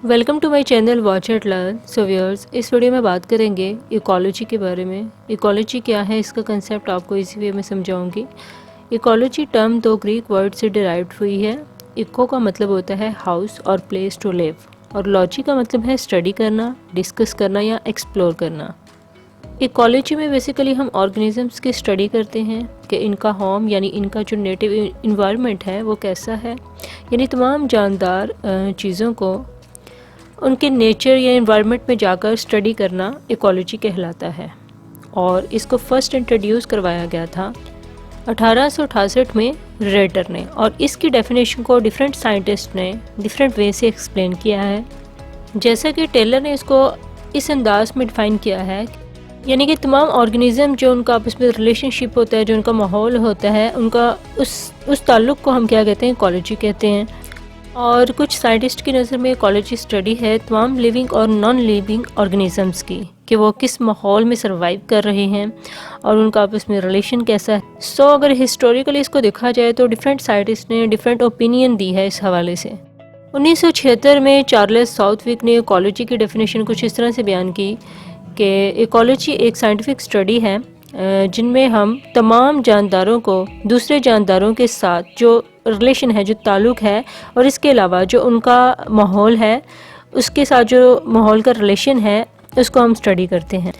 Welcome to my channel watch at learn. सो viewers, इस video में बात करेंगे इकोलॉजी के बारे में। इकोलॉजी क्या है, इसका कंसेप्ट आपको इसी वे में समझाऊंगी। इकोलॉजी टर्म दो ग्रीक वर्ड से डिराइव्ड हुई है। इको का मतलब होता है हाउस और प्लेस टू लिव, और लॉजी का मतलब है स्टडी करना, डिस्कस करना या एक्सप्लोर करना। इकोलॉजी में बेसिकली हम ऑर्गेनिजम्स की स्टडी करते हैं कि इनका होम यानी इनका जो नेटिव इन्वायरमेंट है वो कैसा है, यानी तमाम जानदार चीज़ों को उनके नेचर या इन्वायरमेंट में जाकर स्टडी करना इकोलॉजी कहलाता है। और इसको फर्स्ट इंट्रोड्यूस करवाया गया था 1868 में रेटर ने, और इसकी डेफिनेशन को डिफरेंट साइंटिस्ट ने डिफरेंट वे से एक्सप्लेन किया है। जैसा कि टेलर ने इसको इस अंदाज में डिफ़ाइन किया है, यानी कि तमाम ऑर्गेनिज़म जो उनका आपस में रिलेशनशिप होता है, जो उनका माहौल होता है, उनका उस ताल्लुक़ को हम क्या कहते हैं, इकोलॉजी कहते हैं। और कुछ साइंटिस्ट की नज़र में इकोलॉजी स्टडी है तमाम लिविंग और नॉन लिविंग ऑर्गेनिजम्स की, कि वो किस माहौल में सर्वाइव कर रहे हैं और उनका आपस में रिलेशन कैसा है। सो अगर हिस्टोरिकली इसको देखा जाए तो डिफरेंट साइंटिस्ट ने डिफरेंट ओपिनियन दी है इस हवाले से। 1976 में चार्ल्स साउथविक ने इकोलॉजी की डेफिनेशन कुछ इस तरह से बयान की कि इकोलॉजी एक साइंटिफिक स्टडी है जिनमें हम तमाम जानदारों को दूसरे जानदारों के साथ जो रिलेशन है, जो ताल्लुक़ है, और इसके अलावा जो उनका माहौल है उसके साथ जो माहौल का रिलेशन है उसको हम स्टडी करते हैं।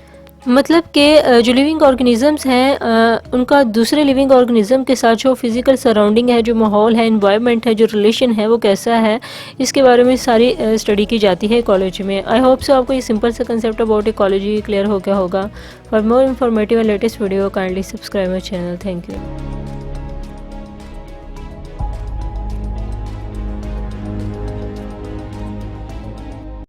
मतलब कि जो लिविंग ऑर्गेनिजम्स हैं उनका दूसरे लिविंग ऑर्गेनिज्म के साथ जो फिज़िकल सराउंडिंग है, जो माहौल है, इन्वायरमेंट है, जो रिलेशन है वो कैसा है, इसके बारे में सारी स्टडी की जाती है इकोलॉजी में। आई होप सो आपको ये सिंपल सा कंसेप्ट अबाउट इकोलॉजी क्लियर हो गया होगा। For more informative and latest video kindly subscribe my channel. Thank you.